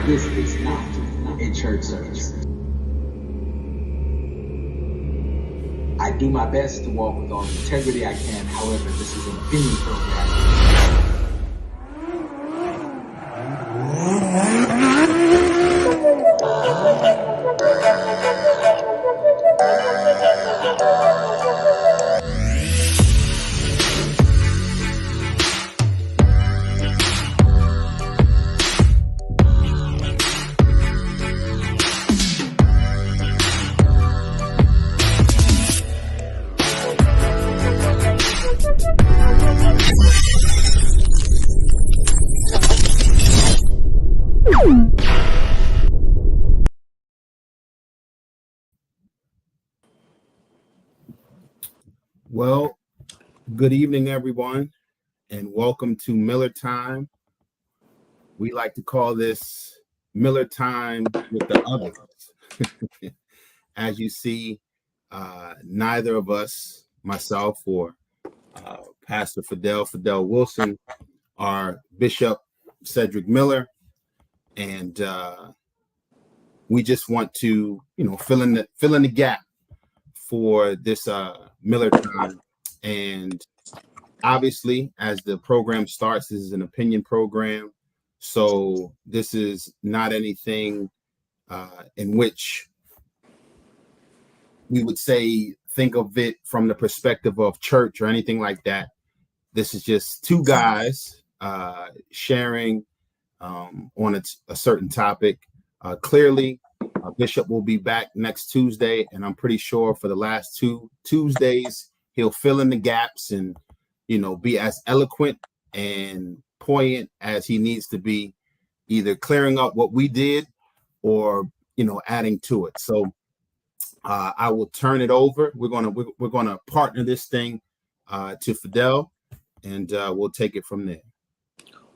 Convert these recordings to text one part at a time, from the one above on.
This is not a church service. I do my best to walk with all the integrity I can. However, this is an opinion program. Well, good evening, everyone, and welcome to Miller Time. We like to call this Miller Time with the others. As you see, neither of us, myself or Pastor Fidel Wilson, are Bishop Cedric Miller, and we just want to, fill in the gap for this Miller Time. And obviously, as the program starts, this is an opinion program. So this is not anything in which we would say, think of it from the perspective of church or anything like that. This is just two guys sharing on a certain topic. Clearly, Bishop will be back next Tuesday, and I'm pretty sure for the last two Tuesdays, he'll fill in the gaps and, be as eloquent and poignant as he needs to be, either clearing up what we did or, adding to it. So I will turn it over. We're gonna partner this thing to Fidel, and we'll take it from there.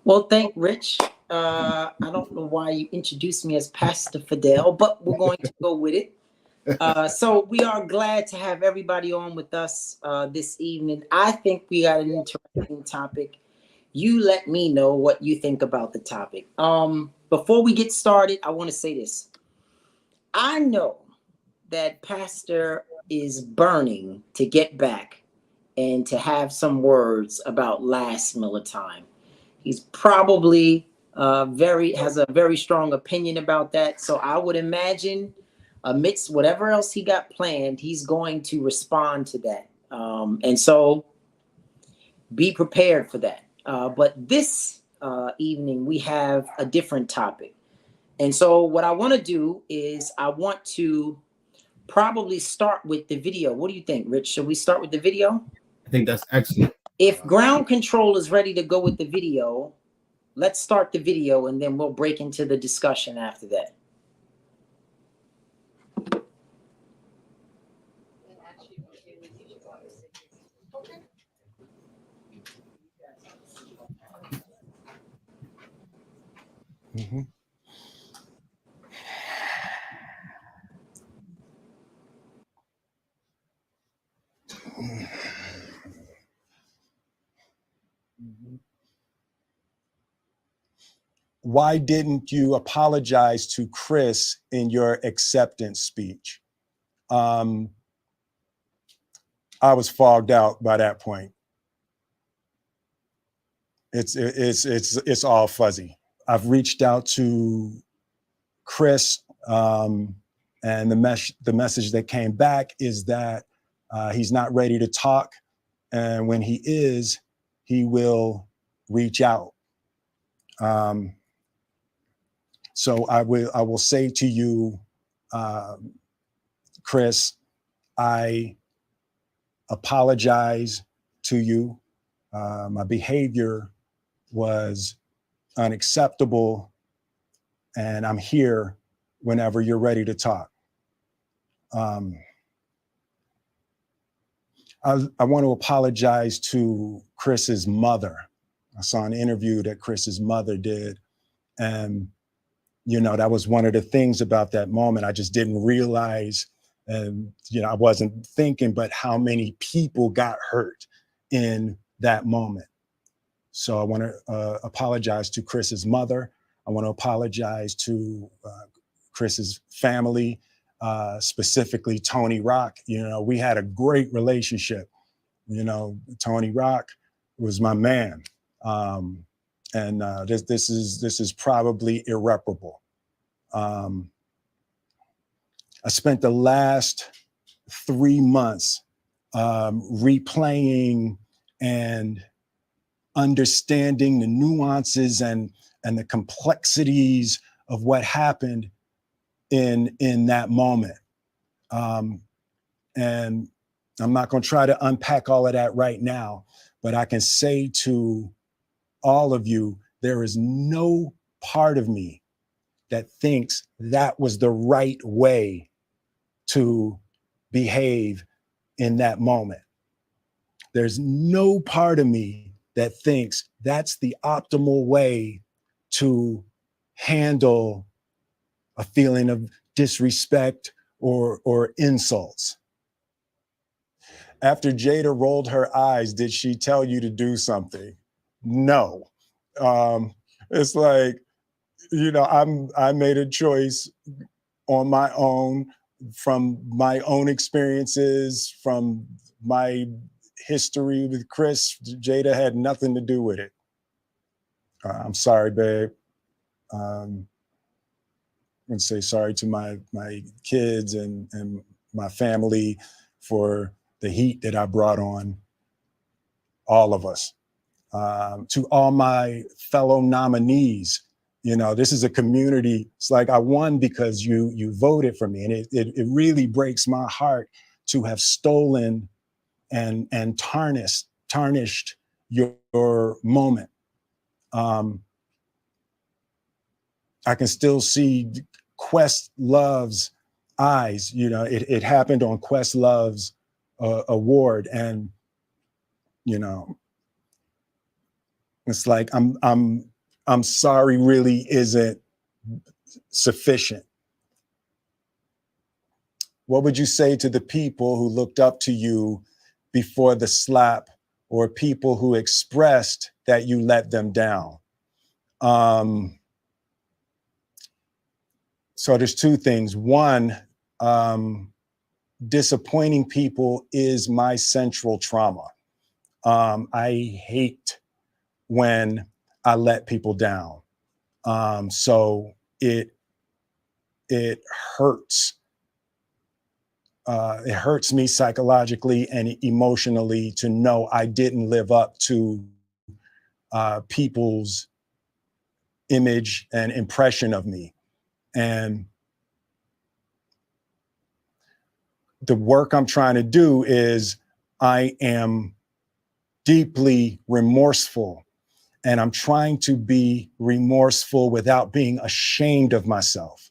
Well, thank Rich. I don't know why you introduced me as Pastor Fidel, but we're going to go with it. So we are glad to have everybody on with us this evening. I think we got an interesting topic. You let me know what you think about the topic. Before we get started, I want to say this. I know that Pastor is burning to get back and to have some words about last Miller Time. He's probably has a very strong opinion about that. So I would imagine amidst whatever else he got planned, he's going to respond to that. And so be prepared for that. But this evening, we have a different topic. And so what I want to do is I want to probably start with the video. What do you think, Rich? Should we start with the video? I think that's excellent. If ground control is ready to go with the video, let's start the video and then we'll break into the discussion after that. Mm-hmm. Why didn't you apologize to Chris in your acceptance speech? I was fogged out by that point. It's all fuzzy. I've reached out to Chris, and the message that came back is that he's not ready to talk, and when he is, he will reach out. So I will say to you, Chris, I apologize to you. My behavior was unacceptable, and I'm here whenever you're ready to talk. I want to apologize to Chris's mother. I saw an interview that Chris's mother did, and that was one of the things about that moment. I just didn't realize, and I wasn't thinking, but how many people got hurt in that moment. So I want to apologize to Chris's mother. I want to apologize to Chris's family, specifically Tony Rock. You know, we had a great relationship. You know, Tony Rock was my man. And this is probably irreparable. I spent the last 3 months replaying and understanding the nuances and the complexities of what happened in that moment. And I'm not going to try to unpack all of that right now, but I can say to all of you, there is no part of me that thinks that was the right way to behave in that moment. There's no part of me that thinks that's the optimal way to handle a feeling of disrespect or insults. After Jada rolled her eyes, did she tell you to do something? No. It's like, you know, I made a choice on my own from my own experiences, from my history with Chris. Jada had nothing to do with it. I'm sorry, babe. I'm gonna say sorry to my kids and my family for the heat that I brought on all of us. To all my fellow nominees, you know, this is a community. It's like I won because you voted for me, and it really breaks my heart to have stolen and tarnished your moment. I can still see Questlove's eyes. You know, it happened on Questlove's award, and you know, it's like I'm sorry really isn't sufficient. What would you say to the people who looked up to you before the slap, or people who expressed that you let them down? So there's two things. One, disappointing people is my central trauma. I hate when I let people down. So it hurts. It hurts me psychologically and emotionally to know I didn't live up to people's image and impression of me. And the work I'm trying to do is I am deeply remorseful, and I'm trying to be remorseful without being ashamed of myself,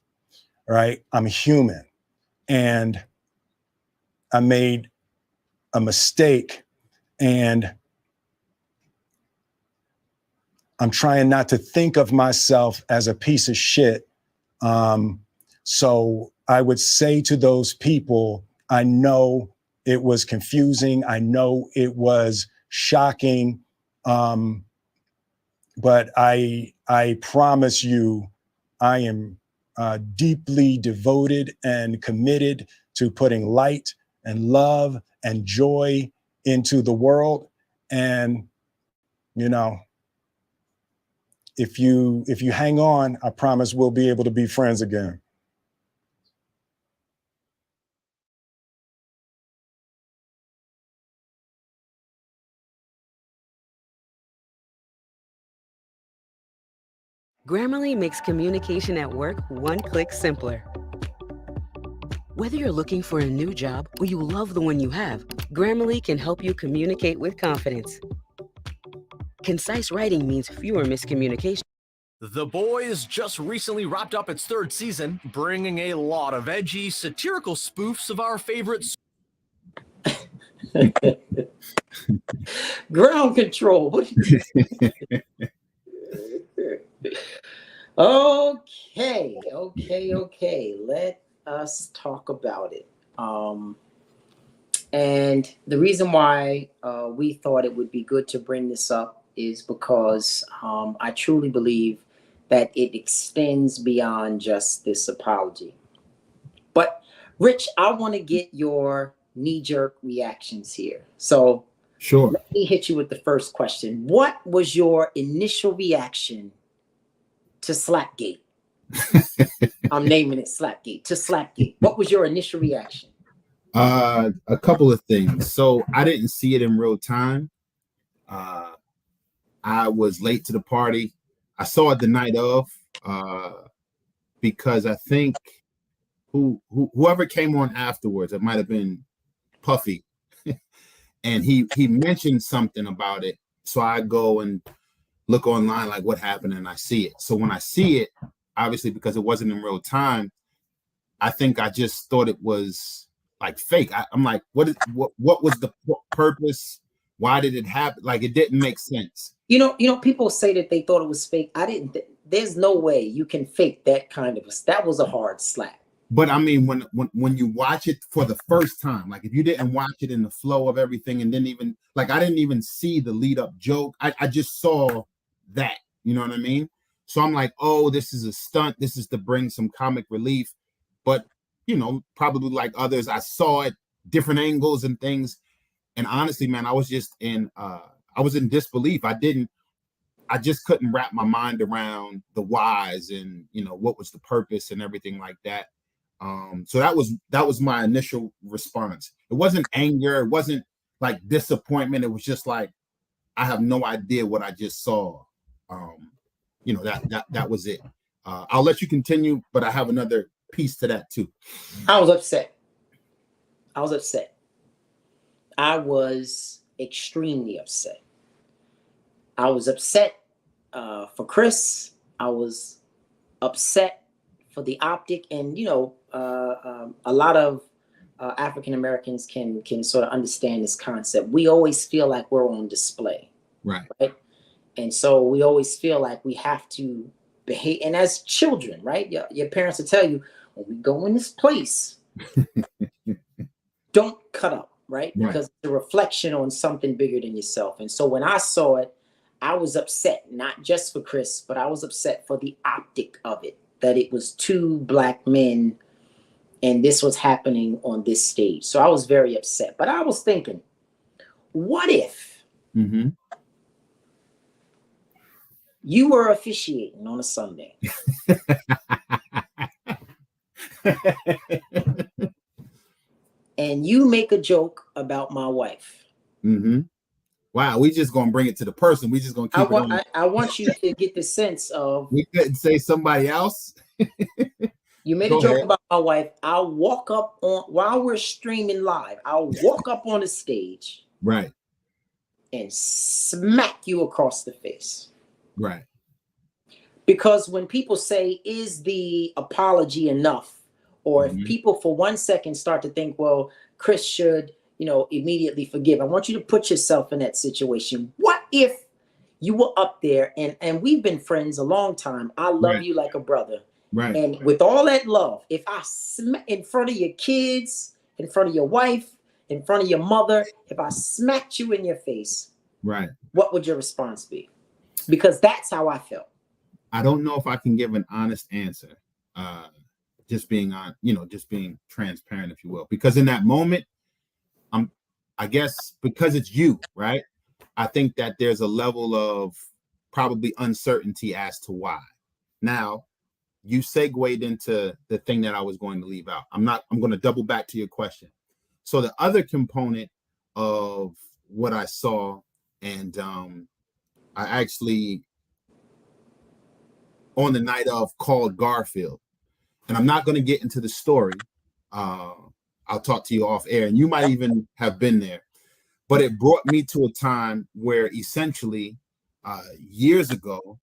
right? I'm human, and I made a mistake, and I'm trying not to think of myself as a piece of shit. So I would say to those people, I know it was confusing. I know it was shocking. But I promise you, I am deeply devoted and committed to putting light and love and joy into the world. And, you know, if you hang on, I promise we'll be able to be friends again. Grammarly makes communication at work one click simpler. Whether you're looking for a new job or you love the one you have, Grammarly can help you communicate with confidence. Concise writing means fewer miscommunications. The Boys just recently wrapped up its third season, bringing a lot of edgy, satirical spoofs of our favorites. Ground control. What Okay. Let us talk about it. And the reason why we thought it would be good to bring this up is because I truly believe that it extends beyond just this apology. But Rich, I want to get your knee-jerk reactions here. So Sure. let me hit you with the first question. What was your initial reaction to Slapgate? I'm naming it Slapgate. To Slapgate. What was your initial reaction? A couple of things. So I didn't see it in real time. I was late to the party. I saw it the night of, because I think whoever came on afterwards, it might have been Puffy, and he mentioned something about it. So I go and look online, like what happened, and I see it. So when I see it, obviously because it wasn't in real time, I think I just thought it was like fake. I'm like, what was the purpose? Why did it happen? Like, it didn't make sense. People say that they thought it was fake. I didn't. There's no way you can fake that kind of that was a hard slap. But I mean, when you watch it for the first time, like if you didn't watch it in the flow of everything, and didn't even like, I didn't even see the lead up joke. I just saw that, you know what I mean? So I'm like, oh, this is a stunt. This is to bring some comic relief. But, probably like others, I saw it different angles and things. And honestly, man, I was just in disbelief. I just couldn't wrap my mind around the whys and, what was the purpose and everything like that. So that was my initial response. It wasn't anger. It wasn't like disappointment. It was just like, I have no idea what I just saw. That was it. I'll let you continue, but I have another piece to that too. I was upset. I was extremely upset. I was upset for Chris. I was upset for the optic, and a lot of African Americans can sort of understand this concept. We always feel like we're on display, right? And so we always feel like we have to behave. And as children, right, your parents will tell you, when we go in this place, don't cut up, right? Because it's a reflection on something bigger than yourself. And so when I saw it, I was upset, not just for Chris, but I was upset for the optic of it, that it was two Black men and this was happening on this stage. So I was very upset. But I was thinking, what if you were officiating on a Sunday? And you make a joke about my wife. Wow, we just gonna bring it to the person. We just gonna keep it on. I want you to get the sense of. We couldn't say somebody else. You made a joke about my wife. I'll walk up on while we're streaming live. I'll walk up on the stage, right, and smack you across the face, right. Because when people say, "Is the apology enough?" or if people for 1 second start to think, "Well, Chris should." Immediately forgive. I want you to put yourself in that situation. What if you were up there and we've been friends a long time. I love you like a brother. Right. And with all that love, if I in front of your kids, in front of your wife, in front of your mother, if I smacked you in your face, right, what would your response be? Because that's how I felt. I don't know if I can give an honest answer. Just being just being transparent, if you will. Because in that moment, I guess because it's you, right? I think that there's a level of probably uncertainty as to why. Now, you segued into the thing that I was going to leave out. I'm going to double back to your question. So the other component of what I saw, and I actually, on the night of, called Garfield. And I'm not going to get into the story. I'll talk to you off air, and you might even have been there. But it brought me to a time where essentially years ago,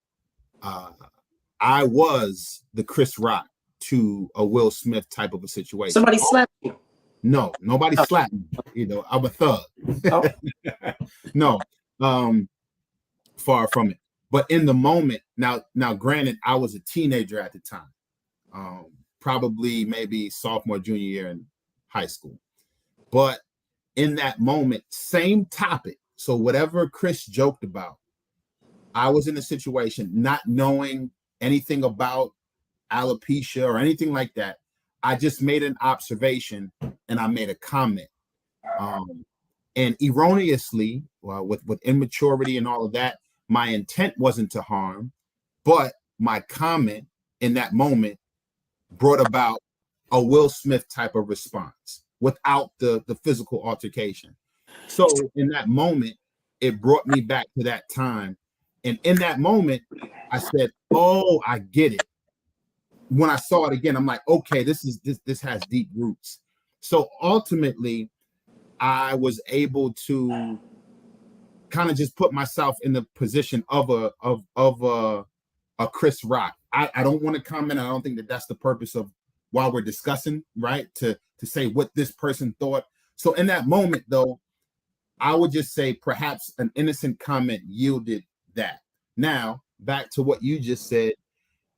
I was the Chris Rock to a Will Smith type of a situation. Somebody slapped you? No, nobody slapped me. I'm a thug. Oh. No, far from it. But in the moment, now, granted, I was a teenager at the time, probably maybe sophomore, junior year in high school. But in that moment, same topic. So whatever Chris joked about, I was in a situation not knowing anything about alopecia or anything like that. I just made an observation and I made a comment. And erroneously, with immaturity and all of that, my intent wasn't to harm, but my comment in that moment brought about a Will Smith type of response without the physical altercation. So in that moment, it brought me back to that time. And in that moment, I said, oh, I get it. When I saw it again, I'm like, okay, this has deep roots. So ultimately, I was able to kind of just put myself in the position of a Chris Rock. I don't want to comment. I don't think that that's the purpose of why we're discussing, right? To say what this person thought. So in that moment, though, I would just say perhaps an innocent comment yielded that. Now, back to what you just said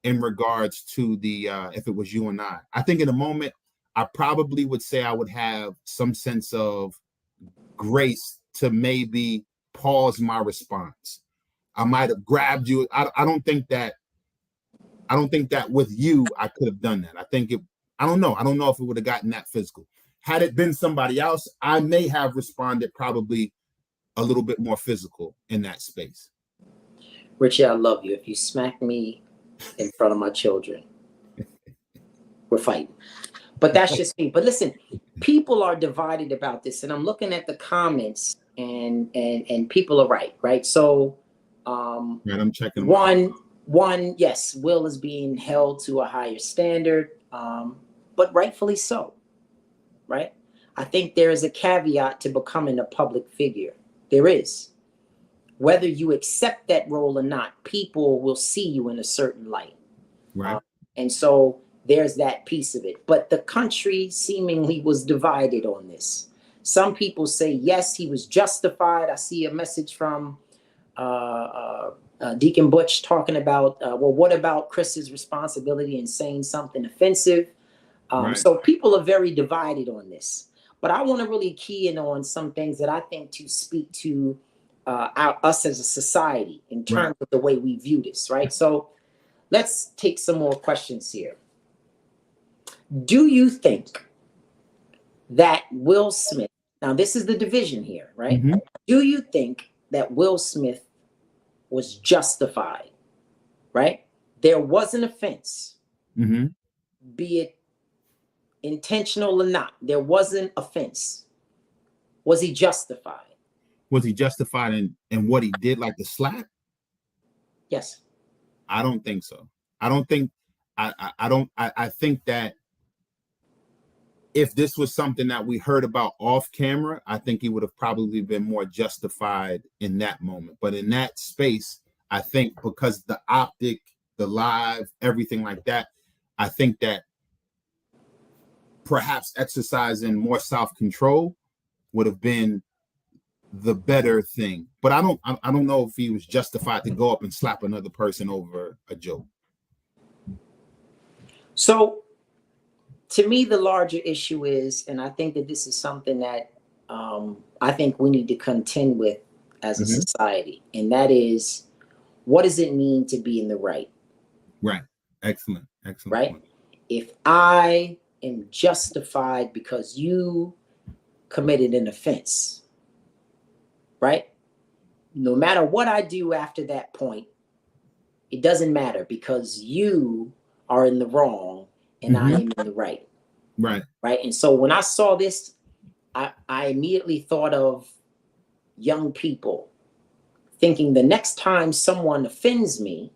in regards to the if it was you and I think in a moment, I probably would say I would have some sense of grace to maybe pause my response. I might have grabbed you. I don't think that with you I could have done that. I don't know if it would have gotten that physical. Had it been somebody else, I may have responded probably a little bit more physical in that space. Richie, I love you. If you smack me in front of my children, we're fighting. But that's just me. But listen, people are divided about this, and I'm looking at the comments, and people are right. So, right, I'm checking. One, yes, Will is being held to a higher standard, but rightfully so, right? I think there is a caveat to becoming a public figure. There is. Whether you accept that role or not, people will see you in a certain light. Right. And so there's that piece of it. But the country seemingly was divided on this. Some people say, yes, he was justified. I see a message from Deacon Butch talking about, well, what about Chris's responsibility in saying something offensive? Right. So people are very divided on this. But I want to really key in on some things that I think to speak to us as a society in terms of the way we view this, right? So let's take some more questions here. Do you think that Will Smith, now this is the division here, right? Mm-hmm. Do you think that Will Smith was justified, right? There was an offense, mm-hmm. be it intentional or not. There was an offense. Was he justified? Was he justified in what he did, like the slap? Yes. I don't think so. I don't think. I think that if this was something that we heard about off camera, I think he would have probably been more justified in that moment. But in that space, I think because the optic, the live, everything like that, I think that perhaps exercising more self-control would have been the better thing. But I don't know if he was justified to go up and slap another person over a joke. So to me, the larger issue is, and I think that this is something that I think we need to contend with as a society, and that is, what does it mean to be in the right? Right. Excellent. Right. Point. If I am justified because you committed an offense, right? No matter what I do after that point, it doesn't matter because you are in the wrong and I am in the right. Right. Right. And so when I saw this, I immediately thought of young people thinking the next time someone offends me,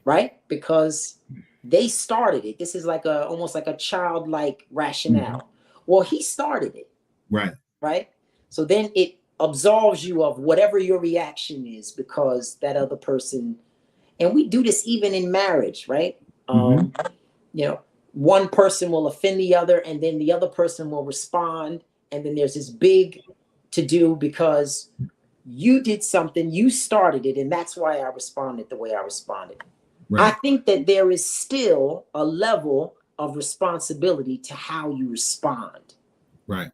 right? Because they started it. This is like almost like a childlike rationale. Well, he started it. Right. Right. So then it absolves you of whatever your reaction is because that other person, and we do this even in marriage, right? You know, one person will offend the other and then the other person will respond. And then there's this big to do because you did something, you started it, and that's why I responded the way I responded. Right. I think that there is still a level of responsibility to how you respond. Right.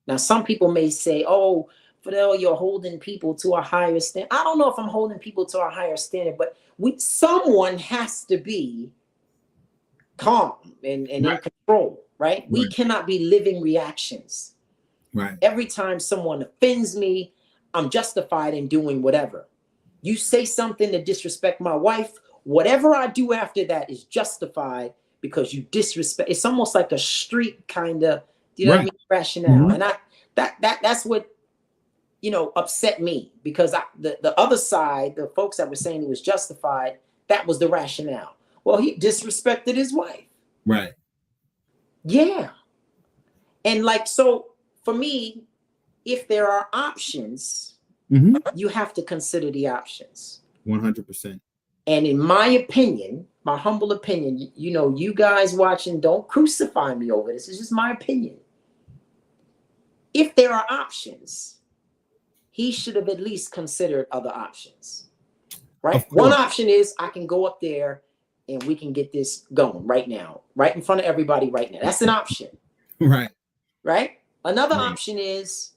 Now, some people may say, oh, Fidel, you're holding people to a higher standard. I don't know if I'm holding people to a higher standard, but someone has to be calm and in control, right? We cannot be living reactions. Right. Every time someone offends me, I'm justified in doing whatever. You say something to disrespect my wife, whatever I do after that is justified because you disrespect. It's almost like a street kind of, you know what I mean, rationale. And that's what, you know, upset me, because the other side, the folks that were saying he was justified, that was the rationale. Well, he disrespected his wife. Right. Yeah. And like, so for me, if there are options, you have to consider the options. 100%. And in my opinion, my humble opinion, you know, you guys watching, don't crucify me over this. It's just my opinion. If there are options, he should have at least considered other options, right? One option is I can go up there and we can get this going right now, right in front of everybody right now. That's an option. Right. Right. Another option is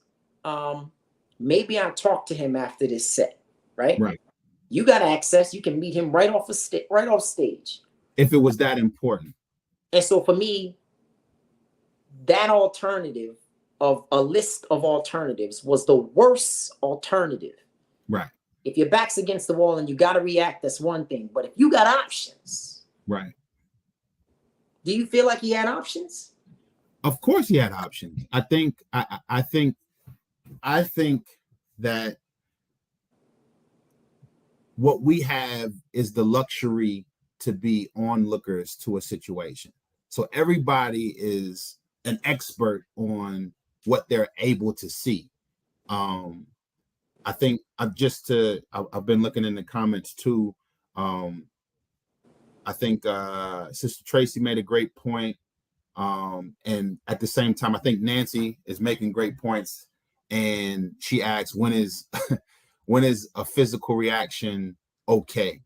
maybe I talk to him after this set, right? Right. You got access. You can meet him right off stage. If it was that important. And so for me, that alternative of a list of alternatives was the worst alternative. Right. If your back's against the wall and you got to react, that's one thing. But if you got options, right. Do you feel like he had options? Of course he had options. I think that what we have is the luxury to be onlookers to a situation. So everybody is an expert on what they're able to see. I think I've been looking in the comments too. I think Sister Tracy made a great point. And at the same time, I think Nancy is making great points. And she asks, when is a physical reaction okay?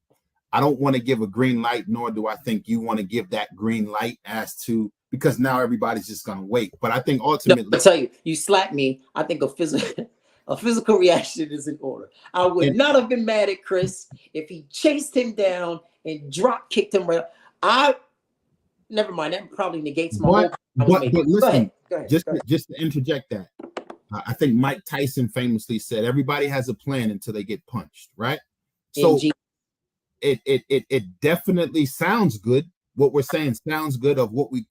I don't want to give a green light, nor do I think you want to give that green light as to, because now everybody's just going to wait. But I think ultimately, no, I tell you, you slapped me. I think a physical reation is in order. I would not have been mad at Chris if he chased him down and drop kicked him. Never mind. That probably negates my whole. But listen, go ahead. Just to interject that, I think Mike Tyson famously said, "Everybody has a plan until they get punched." Right. So it definitely sounds good. What we're saying sounds good of what we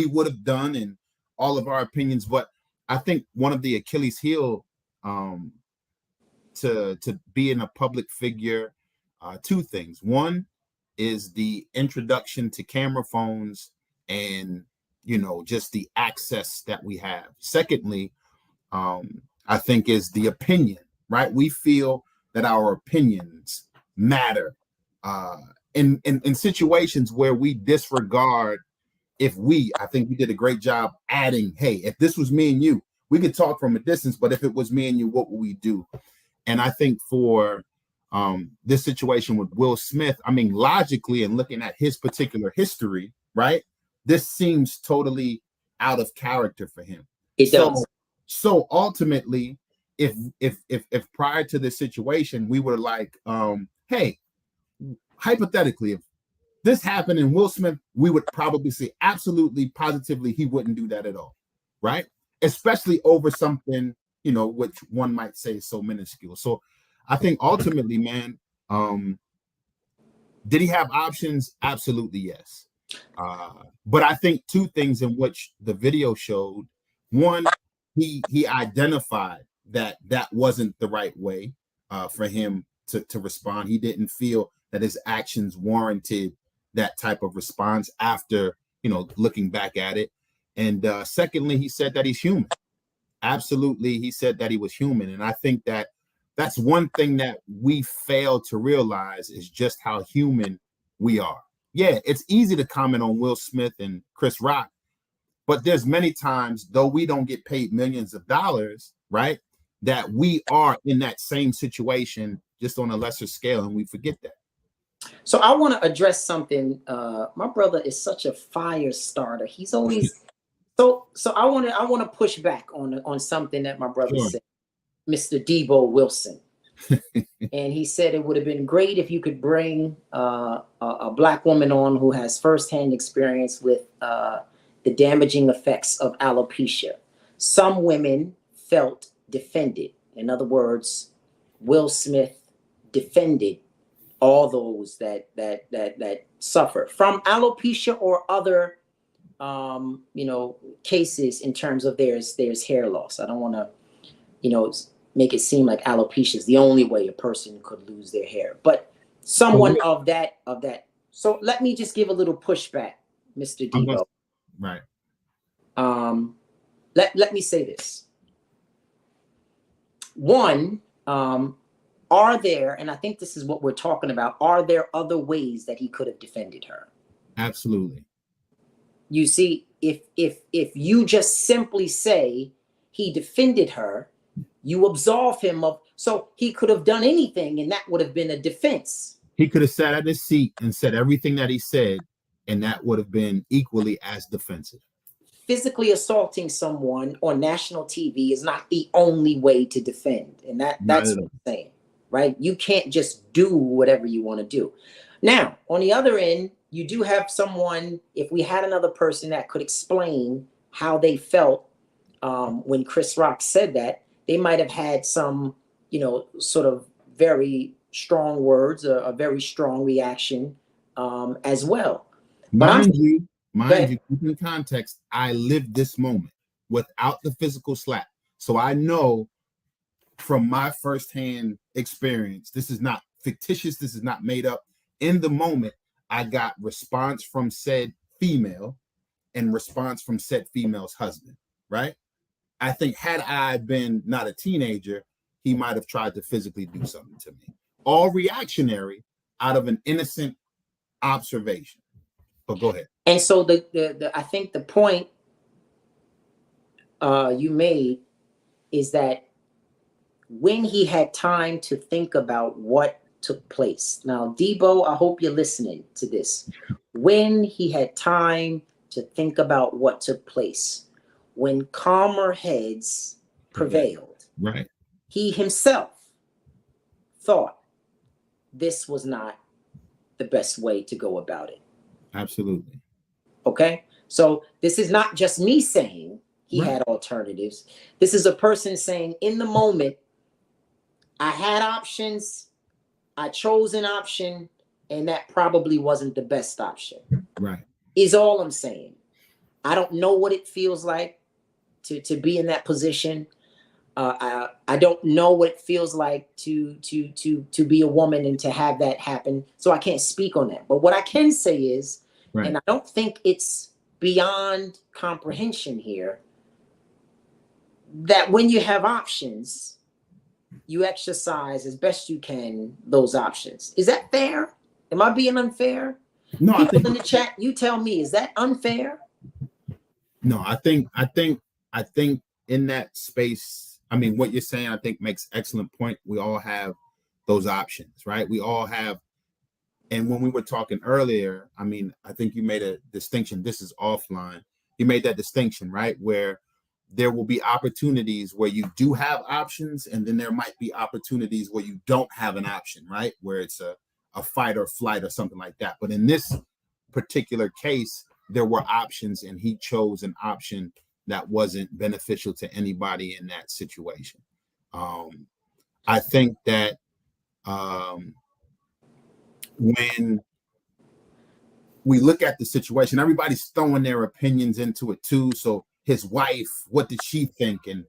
would have done and all of our opinions. But I think one of the Achilles heel to being a public figure, two things. One is the introduction to camera phones and, just the access that we have. Secondly, I think is the opinion, right? We feel that our opinions matter in situations where we disregard. I think we did a great job adding, hey, if this was me and you, we could talk from a distance, but if it was me and you, what would we do? And I think for this situation with Will Smith, I mean, logically and looking at his particular history, right, this seems totally out of character for him. It does. So ultimately, if prior to this situation, we were like, hey, hypothetically, if this happened in Will Smith, we would probably say absolutely, positively, he wouldn't do that at all, right? Especially over something, which one might say is so minuscule. So I think ultimately, man, did he have options? Absolutely, yes. But I think two things in which the video showed. One, he identified that wasn't the right way for him to respond. He didn't feel that his actions warranted that type of response after, looking back at it. And secondly, he said that he's human. Absolutely, he said that he was human. And I think that's one thing that we fail to realize is just how human we are. Yeah, it's easy to comment on Will Smith and Chris Rock, but there's many times, though we don't get paid millions of dollars, right, that we are in that same situation, just on a lesser scale, and we forget that. So I want to address something. My brother is such a fire starter. He's always so I want to push back on something that my brother said. Mr. Debo Wilson. And he said it would have been great if you could bring a Black woman on who has firsthand experience with the damaging effects of alopecia. Some women felt defended. In other words, Will Smith defended all those that suffer from alopecia or other cases in terms of there's hair loss. I don't want to make it seem like alopecia is the only way a person could lose their hair, but someone of that. So let me just give a little pushback, Mr. Debo. Right. Let me say this. One, are there, and I think this is what we're talking about, are there other ways that he could have defended her? Absolutely. You see, if you just simply say he defended her, you absolve him of, so he could have done anything and that would have been a defense. He could have sat at his seat and said everything that he said, and that would have been equally as defensive. Physically assaulting someone on national TV is not the only way to defend. And that's what I'm saying, right? You can't just do whatever you want to do. Now, on the other end, you do have someone, if we had another person that could explain how they felt when Chris Rock said that, they might have had some, sort of very strong words, a very strong reaction as well. Mind you, keep in context, I lived this moment without the physical slap. So I know from my firsthand experience, this is not fictitious, this is not made up. In the moment, I got response from said female and response from said female's husband, right? I think had I been not a teenager, he might have tried to physically do something to me. All reactionary out of an innocent observation. But go ahead. And so I think the point you made is that when he had time to think about what took place. Now, Debo, I hope you're listening to this. When he had time to think about what took place, when calmer heads prevailed, right, he himself thought this was not the best way to go about it. Absolutely. Okay, so this is not just me saying he had alternatives. This is a person saying, in the moment, I had options, I chose an option, and that probably wasn't the best option. Right. Is all I'm saying. I don't know what it feels like to be in that position. I don't know what it feels like to be a woman and to have that happen. So I can't speak on that. But what I can say is, and I don't think it's beyond comprehension here, that when you have options, you exercise as best you can those options. Is that fair? Am I being unfair? No, People I think in the chat, you tell me, is that unfair? No, I think in that space, I mean, what you're saying, I think makes excellent point. We all have those options, right? We all have. And when we were talking earlier, I mean, I think you made a distinction. This is offline. You made that distinction, right? Where there will be opportunities where you do have options, and then there might be opportunities where you don't have an option, right? Where it's a fight or flight or something like that. But in this particular case, there were options, and he chose an option that wasn't beneficial to anybody in that situation. I think that when we look at the situation, everybody's throwing their opinions into it too. So his wife, what did she think? And,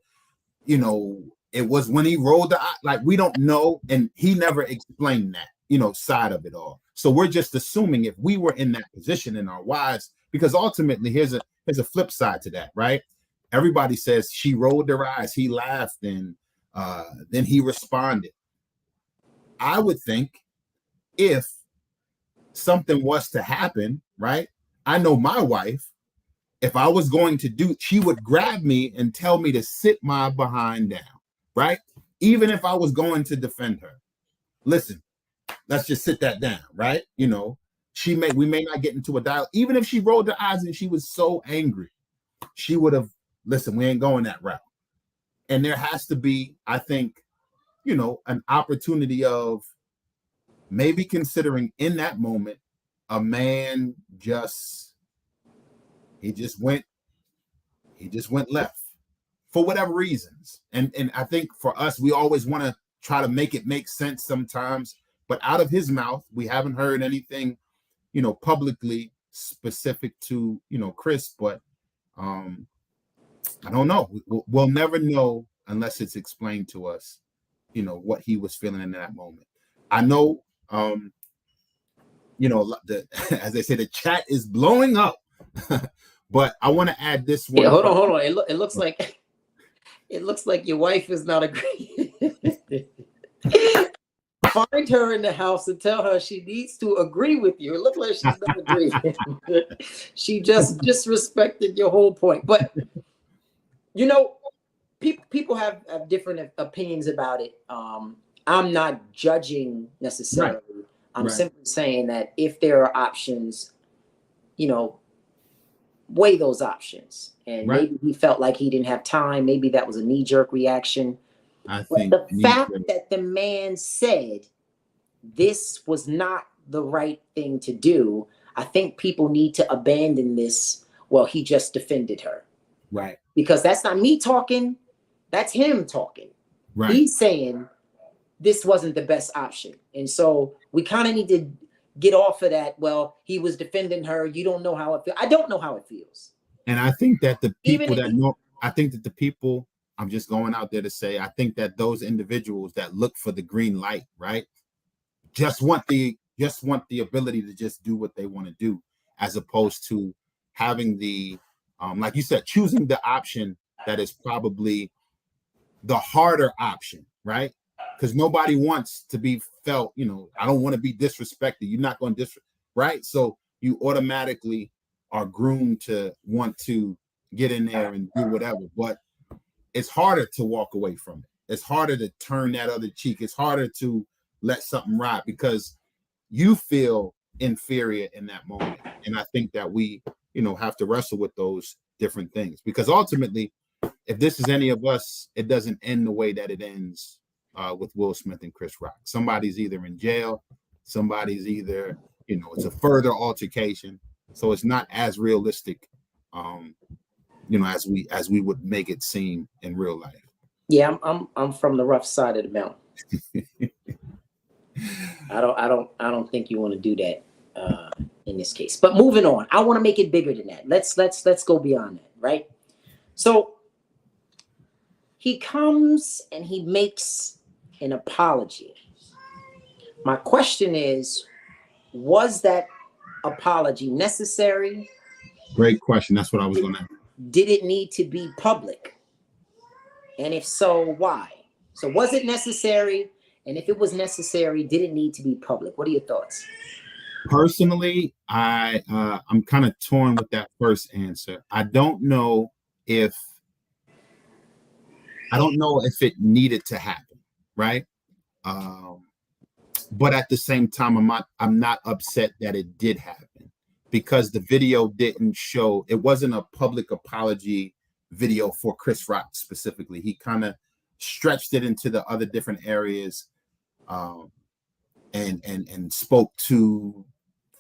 it was when he rolled the eye, like, we don't know. And he never explained that, side of it all. So we're just assuming if we were in that position in our wives, because ultimately here's a flip side to that, right? Everybody says she rolled her eyes, he laughed, and then he responded. I would think if something was to happen, right? I know my wife, if I was going to do, she would grab me and tell me to sit my behind down, right? Even if I was going to defend her. Listen, let's just sit that down, right? We may not get into a dialogue. Even if she rolled her eyes and she was so angry, she would have, listen, we ain't going that route. And there has to be, I think, an opportunity of maybe considering in that moment, a man he just went left for whatever reasons. And I think for us, we always want to try to make it make sense sometimes, but out of his mouth, we haven't heard anything, publicly specific to, Chris, but I don't know. We'll never know unless it's explained to us, what he was feeling in that moment. I know, as they say, the chat is blowing up, but I want to add this one. Yeah, hold on. It looks like your wife is not agreeing. Find her in the house and tell her she needs to agree with you. It looks like she's not agreeing. She just disrespected your whole point. But people have different opinions about it. I'm not judging necessarily. Right. I'm simply saying that if there are options, weigh those options. And maybe he felt like he didn't have time. Maybe that was a knee-jerk reaction. I think the fact that the man said this was not the right thing to do, I think people need to abandon this. Well, he just defended her. Right. Because that's not me talking. That's him talking. Right. He's saying this wasn't the best option. And so we kind of need to get off of that. Well, he was defending her. You don't know how it feels. I don't know how it feels. And I think that the people I'm just going out there to say, I think that those individuals that look for the green light, right, just want the ability to just do what they want to do, as opposed to having the, like you said, choosing the option that is probably the harder option, right? Because nobody wants to be felt, I don't want to be disrespected. You're not going to right? So you automatically are groomed to want to get in there and do whatever. But it's harder to walk away from it. It's harder to turn that other cheek. It's harder to let something ride because you feel inferior in that moment. And I think that we, have to wrestle with those different things, because ultimately, if this is any of us, it doesn't end the way that it ends with Will Smith and Chris Rock. Somebody's either in jail, somebody's either, it's a further altercation. So it's not as realistic, as we would make it seem in real life. Yeah, I'm from the rough side of the mountain. I don't think you want to do that in this case. But moving on, I want to make it bigger than that. Let's go beyond that, right? So he comes and he makes an apology. My question is, was that apology necessary? Great question. That's what I was going to. Did it need to be public? And if so, why? So was it necessary? And if it was necessary, did it need to be public? What are your thoughts? Personally, I'm kind of torn with that first answer. I don't know if it needed to happen, right? But at the same time, I'm not upset that it did happen, because the video didn't show, it wasn't a public apology video for Chris Rock specifically. He kind of stretched it into the other different areas, and spoke to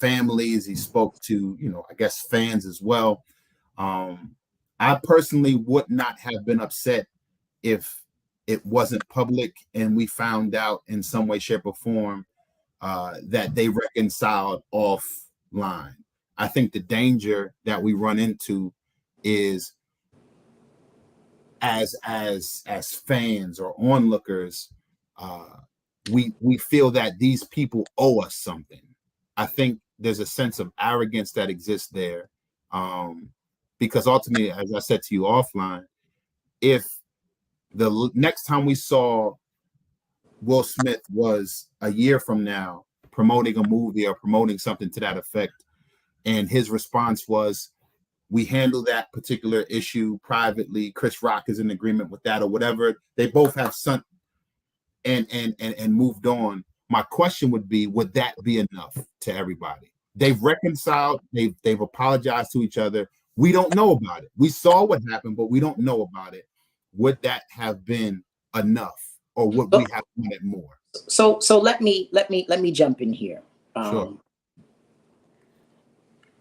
families. He spoke to, I guess, fans as well. I personally would not have been upset if it wasn't public and we found out in some way, shape, or form that they reconciled offline. I think the danger that we run into is as fans or onlookers, we feel that these people owe us something. I think there's a sense of arrogance that exists there, because ultimately, as I said to you offline, if the next time we saw Will Smith was a year from now promoting a movie or promoting something to that effect, and his response was, we handle that particular issue privately, Chris Rock is in agreement with that, or whatever, they both have some and moved on. My question would be, would that be enough to everybody? They've reconciled, they've apologized to each other. We don't know about it. We saw what happened, but we don't know about it. would that have been enough, or would we have wanted more? So let me jump in here. Sure.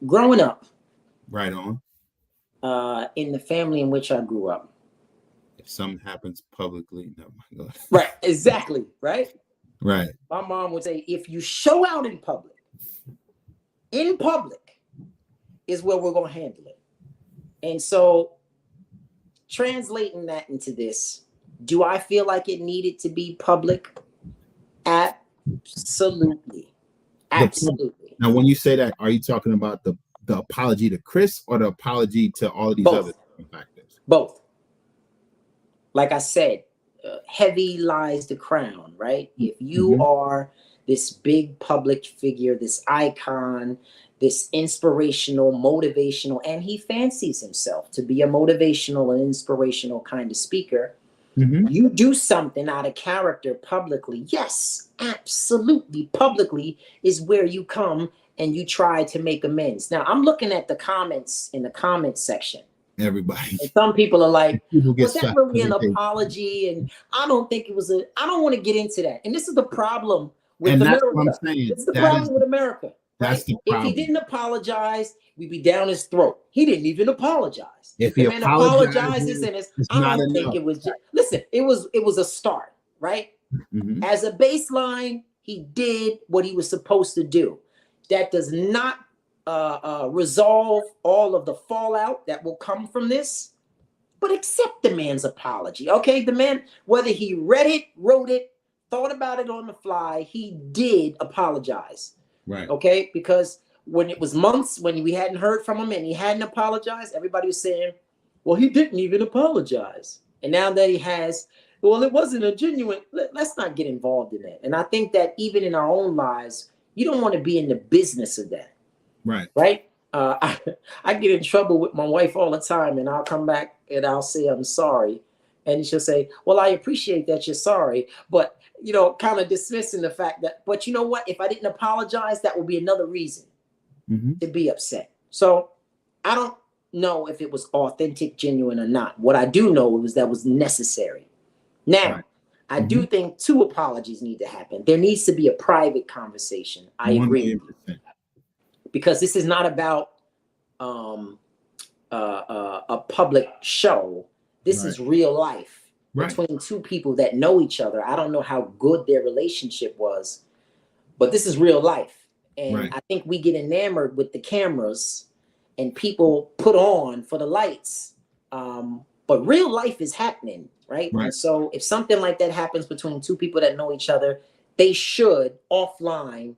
Growing up, Right on. in the family in which I grew up. If something happens publicly, no, my God. Right, exactly, right? Right. My mom would say, if you show out in public is where we're going to handle it. And so translating that into this, do I feel like it needed to be public? Absolutely. Absolutely. Now, when you say that, are you talking about the apology to Chris or the apology to all of these other factors? Both. Like I said, heavy lies the crown, right? If you are this big public figure, this icon, this inspirational, motivational, and he fancies himself to be a motivational and inspirational kind of speaker, you do something out of character publicly. Yes, absolutely. Publicly is where you come and you try to make amends. Now, I'm looking at the comments in the comments section. Everybody. And some people are like, was that really an everything. apology? And I don't think it was I don't want to get into that. And this is the problem with And America. that's what I'm saying. This is the problem with America. That's the If problem. he didn't apologize, we'd be down his throat. He didn't even apologize. If the he man apologizes, and I don't think enough. it was just, listen, it was a start, right? As a baseline, he did what he was supposed to do. That does not resolve all of the fallout that will come from this, but accept the man's apology. Okay, the man, whether he read it, wrote it, thought about it on the fly, he did apologize. Right. Okay, because when it was months when we hadn't heard from him and he hadn't apologized, everybody was saying, well, he didn't even apologize. And now that he has, well, it wasn't a genuine, let's not get involved in that. And I think that even in our own lives, you don't want to be in the business of that. Right. Right. I get in trouble with my wife all the time, and I'll come back and I'll say, I'm sorry. And she'll say, well, I appreciate that you're sorry, but, you know, kind of dismissing the fact that, but you know what, if I didn't apologize, that would be another reason to be upset. So I don't know if it was authentic, genuine or not. What I do know was that was necessary. Now, I do think 2 apologies need to happen. There needs to be a private conversation. I agree with you. Because this is not about a public show. This is real life between 2 people that know each other. I don't know how good their relationship was, but this is real life. And I think we get enamored with the cameras and people put on for the lights. But real life is happening, right? And so if something like that happens between 2 people that know each other, they should offline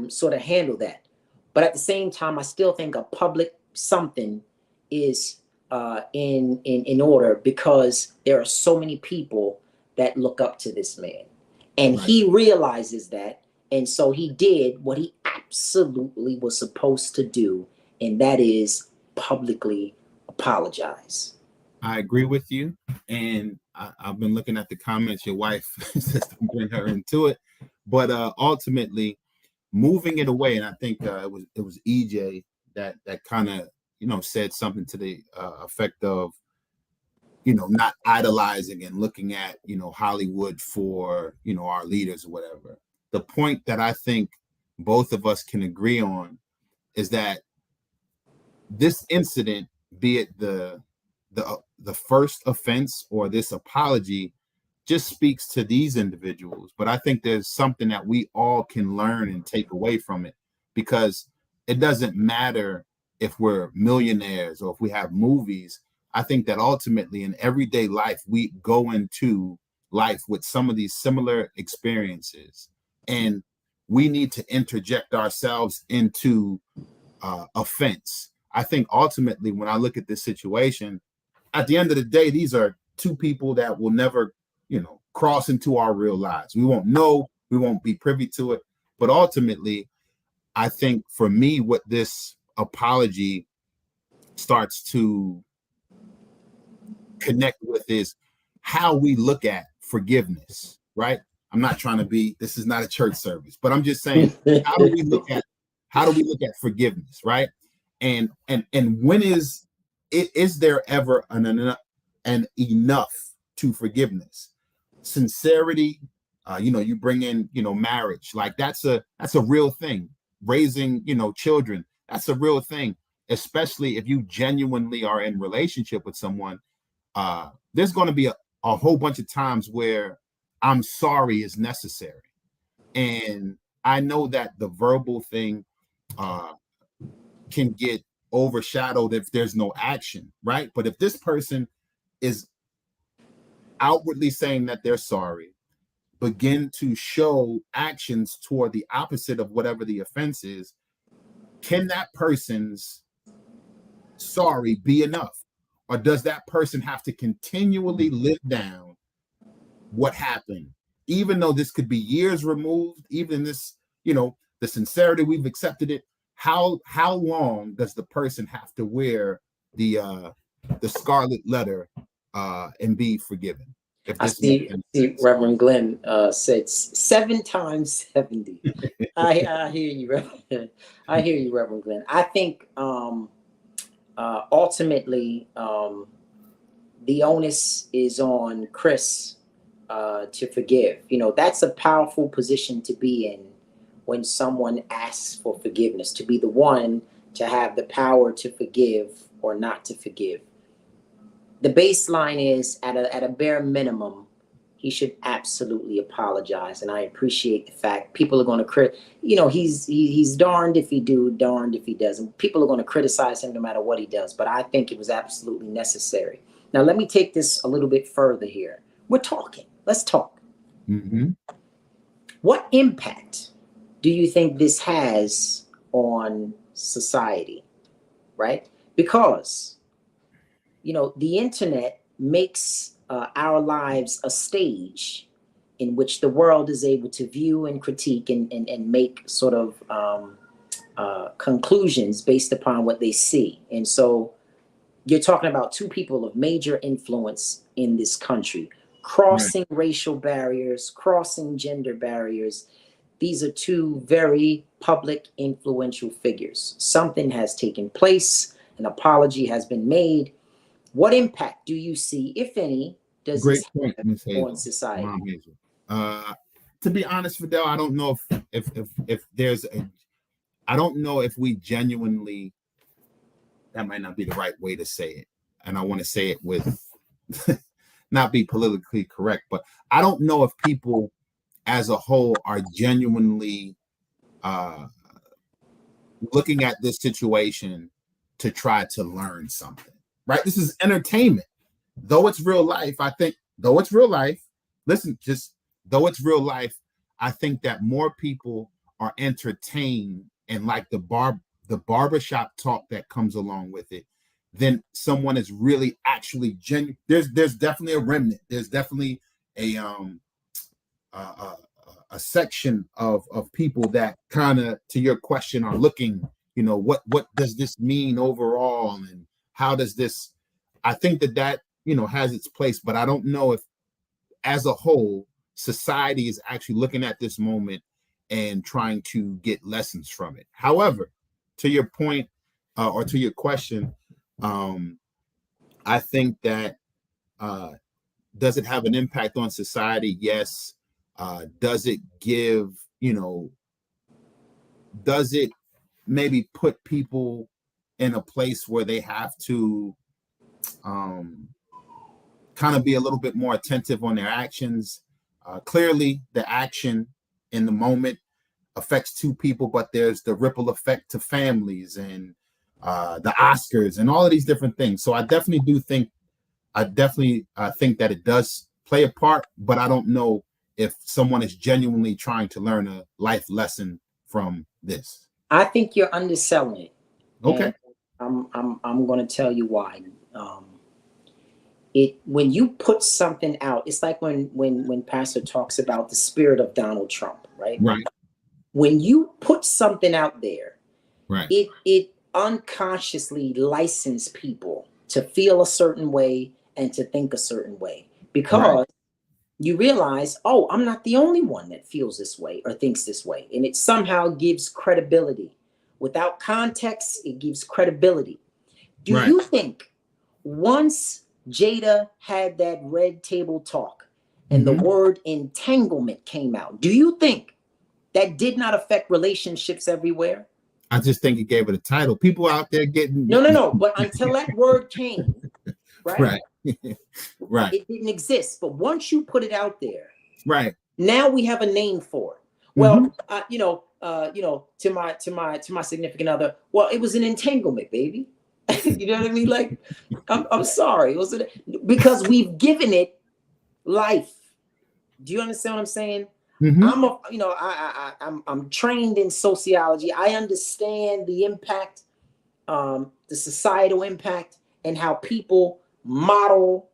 sort of handle that. But at the same time, I still think a public something is in order, because there are so many people that look up to this man, and he realizes that. And so he did what he absolutely was supposed to do, and that is publicly apologize. I agree with you. And I've been looking at the comments. Your wife says to bring her into it. But ultimately, moving it away, and I think it was EJ that kind of, you know, said something to the effect of, you know, not idolizing and looking at, you know, Hollywood for, you know, our leaders or whatever. The point that I think both of us can agree on is that this incident, be it the first offense or this apology, just speaks to these individuals. But I think there's something that we all can learn and take away from it, because it doesn't matter if we're millionaires or if we have movies. I think that ultimately in everyday life, we go into life with some of these similar experiences, and we need to interject ourselves into offense. I think ultimately, when I look at this situation, at the end of the day, these are 2 people that will never, you know, cross into our real lives. We won't know, we won't be privy to it. But ultimately, I think for me, what this apology starts to connect with is how we look at forgiveness, right? I'm not trying to be, this is not a church service, but I'm just saying, how do we look at forgiveness, right? And when is there ever and enough to forgiveness. Sincerity, you bring in, marriage, like that's a real thing. Raising, children, that's a real thing, especially if you genuinely are in relationship with someone. There's going to be a whole bunch of times where I'm sorry is necessary. And I know that the verbal thing can get overshadowed if there's no action, right? But if this person is outwardly saying that they're sorry, begin to show actions toward the opposite of whatever the offense is, can that person's sorry be enough? Or does that person have to continually live down what happened? Even though this could be years removed, even this, the sincerity, we've accepted it. How long does the person have to wear the scarlet letter and be forgiven? If I this see Reverend Glenn said 7 times 70. I hear you, Reverend. I hear you, Reverend Glenn. I think ultimately the onus is on Chris to forgive. That's a powerful position to be in when someone asks for forgiveness, to be the one to have the power to forgive or not to forgive. The baseline is at a bare minimum, he should absolutely apologize. And I appreciate the fact people are going to he's darned if he do, darned if he doesn't. People are going to criticize him no matter what he does. But I think it was absolutely necessary. Now, let me take this a little bit further here. We're talking. Let's talk. Mm-hmm. What impact do you think this has on society, right? Because, the internet makes our lives a stage in which the world is able to view and critique and make sort of conclusions based upon what they see. And so you're talking about two people of major influence in this country, crossing racial barriers, crossing gender barriers. These are two very public, influential figures. Something has taken place. An apology has been made. What impact do you see, if any, does Great this point, have Ms. Hazel, on society? Mom Hazel. To be honest, Fidel, I don't know if there's I don't know if we genuinely, that might not be the right way to say it. And I want to say it with not be politically correct, but I don't know if people as a whole are genuinely looking at this situation to try to learn something, right? This is entertainment. Though it's real life, I think, though it's real life, though it's real life, I think that more people are entertained and like the barbershop talk that comes along with it than someone is really actually genuine. There's definitely a remnant. There's definitely a section of people that kind of, to your question, are looking, what does this mean overall, and how does this, I think that has its place, but I don't know if as a whole society is actually looking at this moment and trying to get lessons from it. However, to your point, or to your question, I think that does it have an impact on society? Yes. Does it give, does it maybe put people in a place where they have to kind of be a little bit more attentive on their actions? Clearly, the action in the moment affects two people, but there's the ripple effect to families and the Oscars and all of these different things. So I definitely think that it does play a part, but I don't know if someone is genuinely trying to learn a life lesson from this. I think you're underselling it. Okay. And I'm going to tell you why. When you put something out, it's like when Pastor talks about the spirit of Donald Trump, right? Right. When you put something out there, right, it unconsciously licenses people to feel a certain way and to think a certain way, because you realize, oh, I'm not the only one that feels this way or thinks this way. And it somehow gives credibility. Without context, it gives credibility. Do you think once Jada had that red table talk and the Mhm. word entanglement came out. Do you think that did not affect relationships everywhere? I just think it gave it a title. People out there getting No. But until that word came, right, right, right, it didn't exist. But once you put it out there, right. now we have a name for it. Hmm. Well, to my significant other, well, it was an entanglement, baby. You know what I mean? Like, I'm sorry, because we've given it life. Do you understand what I'm saying? Hmm. I'm trained in sociology. I understand the impact, the societal impact, and how people model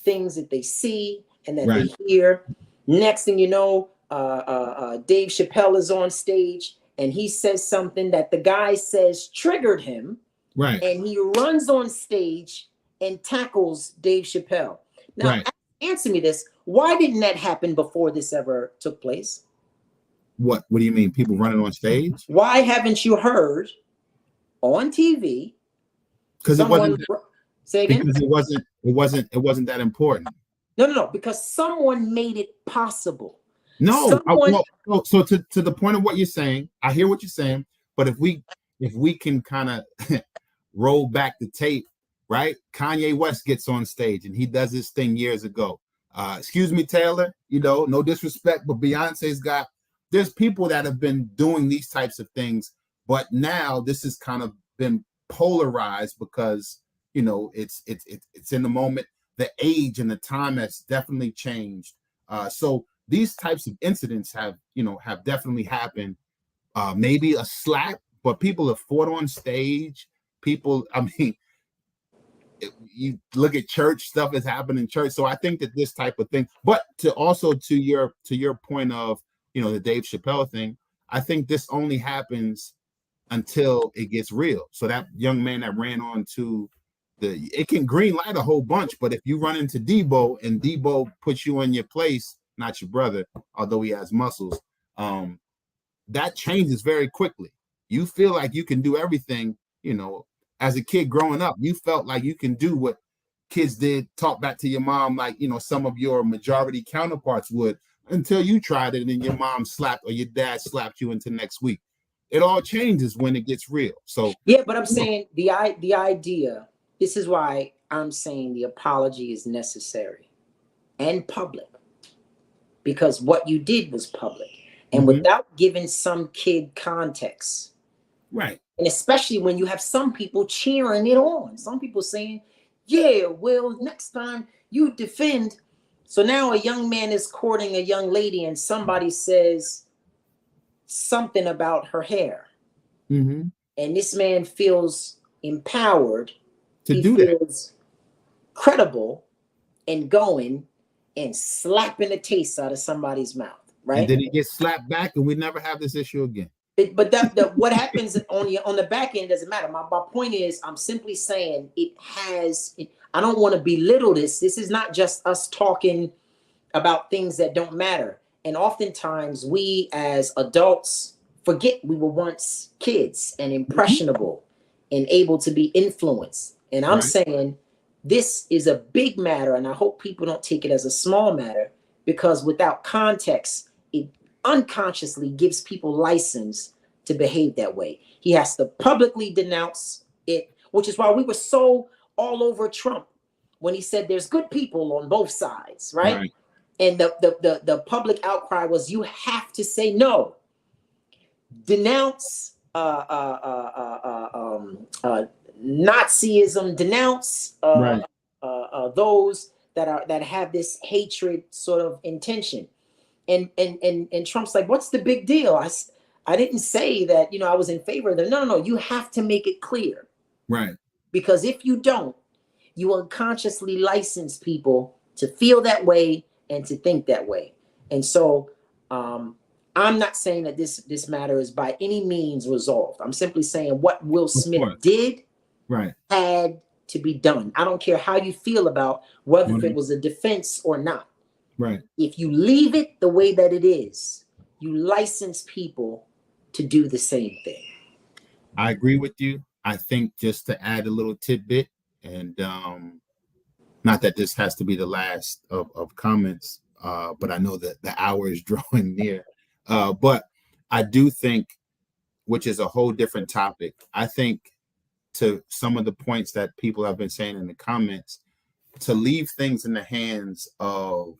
things that they see and that Right, they hear. Next thing you know, Dave Chappelle is on stage and he says something that the guy says triggered him, right, and he runs on stage and tackles Dave Chappelle. Now, right. answer me this: why didn't that happen before this ever took place? What do you mean? People running on stage? Why haven't you heard on TV Because it someone wasn't. say again? Because it wasn't that important. No. Because someone made it possible. No, Someone, so to the point of what you're saying, I hear what you're saying, but if we can kind of roll back the tape, right? Kanye West gets on stage and he does this thing years ago. Excuse me, Taylor, no disrespect, but Beyonce's got, there's people that have been doing these types of things, but now this has kind of been polarized because it's in the moment. The age and the time has definitely changed. So these types of incidents have definitely happened. Maybe a slap, but people have fought on stage. People, I mean, you look at church, stuff has happened in church. So I think that this type of thing, but to your point of the Dave Chappelle thing, I think this only happens until it gets real. So that young man that ran on to it can green light a whole bunch, but if you run into Debo and Debo puts you in your place, not your brother, although he has muscles, that changes very quickly. You feel like you can do everything, as a kid growing up, you felt like you can do what kids did, talk back to your mom like, some of your majority counterparts would, until you tried it and then your mom slapped or your dad slapped you into next week. It all changes when it gets real. So yeah, but I'm saying the idea. This is why I'm saying the apology is necessary and public, because what you did was public, and mhm, without giving some kid context, right. and especially when you have some people cheering it on, some people saying, "Yeah, well, next time you defend." So now a young man is courting a young lady, and somebody says something about her hair, Hmm. and this man feels empowered. To He do that. feels credible in going and slapping the taste out of somebody's mouth, And right? then it gets slapped back and we never have this issue again. But what happens on the back end doesn't matter. My point is, I'm simply saying I don't want to belittle this. This is not just us talking about things that don't matter. And oftentimes we as adults forget we were once kids and Mhm. impressionable and able to be influenced. And I'm Right. saying this is a big matter, and I hope people don't take it as a small matter, because without context, it unconsciously gives people license to behave that way. He has to publicly denounce it, which is why we were so all over Trump when he said there's good people on both sides, right? Right. And the public outcry was, you have to say no, denounce Nazism, denounce Right. those that have this hatred sort of intention. And Trump's like, what's the big deal? I didn't say that I was in favor of them. No. You have to make it clear, Right. because if you don't, you unconsciously license people to feel that way and to think that way. And so I'm not saying that this matter is by any means resolved. I'm simply saying what Will Of Smith course. did Right. had to be done. I don't care how you feel about whether it Mhm. was a defense or not. Right. If you leave it the way that it is, you license people to do the same thing. I agree with you. I think just to add a little tidbit, and not that this has to be the last of comments, but I know that the hour is drawing near. But I do think, which is a whole different topic, I think to some of the points that people have been saying in the comments, to leave things in the hands of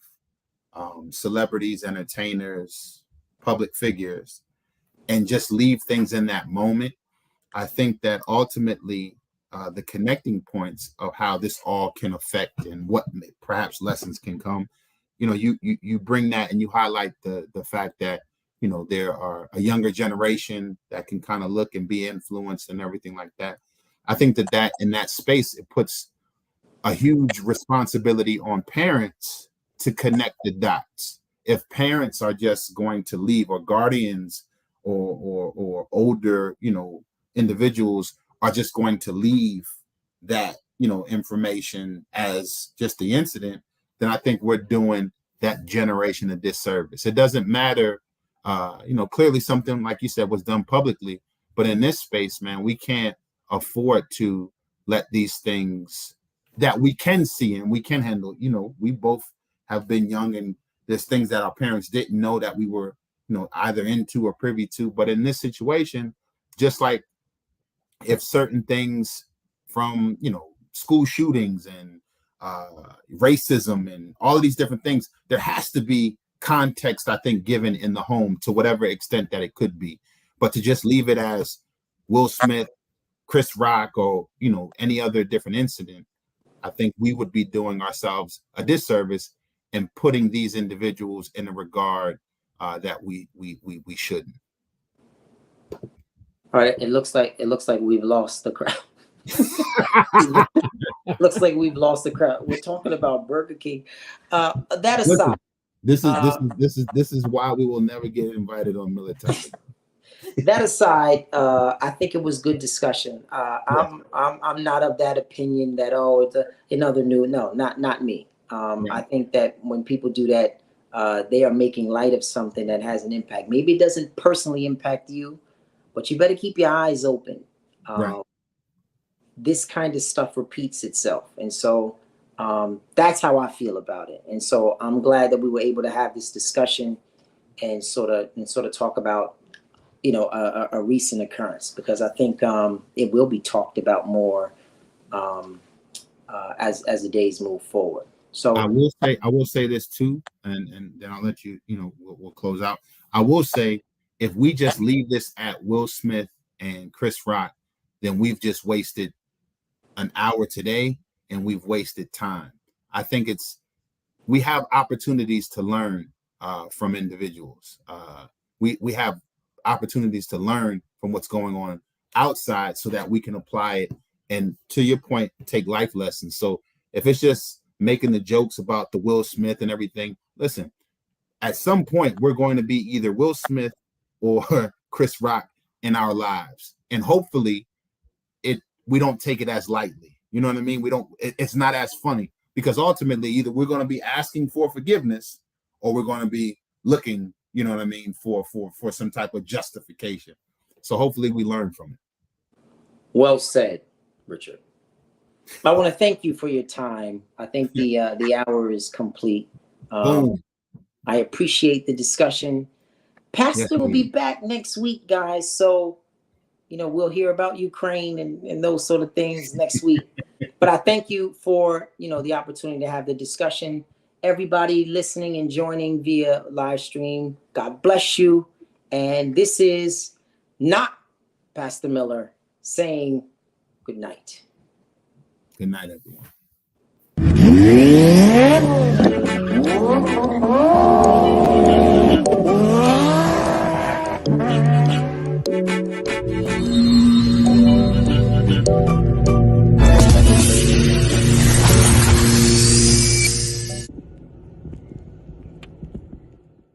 celebrities, entertainers, public figures, and just leave things in that moment, I think that ultimately the connecting points of how this all can affect and what perhaps lessons can come, you bring that and you highlight the fact that, there are a younger generation that can kind of look and be influenced and everything like that. I think that in that space, it puts a huge responsibility on parents to connect the dots. If parents are just going to leave, or guardians or older, individuals are just going to leave that, information as just the incident, then I think we're doing that generation a disservice. It doesn't matter, clearly something like you said was done publicly, but in this space, man, we can't afford to let these things that we can see and we can handle. We both have been young, and there's things that our parents didn't know that we were, either into or privy to. But in this situation, just like if certain things from, school shootings and racism and all of these different things, there has to be context, I think, given in the home to whatever extent that it could be. But to just leave it as Will Smith, Chris Rock, or, any other different incident, I think we would be doing ourselves a disservice and putting these individuals in a regard that we shouldn't. All right, it looks like we've lost the crowd. Looks like we've lost the crowd. We're talking about Burger King. That aside, listen, this is why we will never get invited on military. That aside, I think it was good discussion. I'm not of that opinion that it's another new. No, not me. I think that when people do that, they are making light of something that has an impact. Maybe it doesn't personally impact you, but you better keep your eyes open. Right. This kind of stuff repeats itself, and so that's how I feel about it. And so I'm glad that we were able to have this discussion and sort of talk about a recent occurrence, because I think it will be talked about more as the days move forward. So I will say this too, and then I'll let you, we'll close out. I will say, if we just leave this at Will Smith and Chris Rock, then we've just wasted an hour today and we've wasted time. I think we have opportunities to learn from individuals. We have opportunities to learn from what's going on outside so that we can apply it. And to your point, take life lessons. So if it's just making the jokes about the Will Smith and everything, listen, at some point we're going to be either Will Smith or Chris Rock in our lives. And hopefully we don't take it as lightly. You know what I mean? It's not as funny, because ultimately either we're going to be asking for forgiveness or we're going to be looking, you know what I mean, for some type of justification. So hopefully we learn from it. Well said, Richard. I want to thank you for your time. I think the hour is complete. I appreciate the discussion. Pastor will be back next week, guys. So, we'll hear about Ukraine and those sort of things next week. But I thank you for, the opportunity to have the discussion. Everybody listening and joining via live stream, God bless you. And this is not Pastor Miller saying good night. Good night, everyone.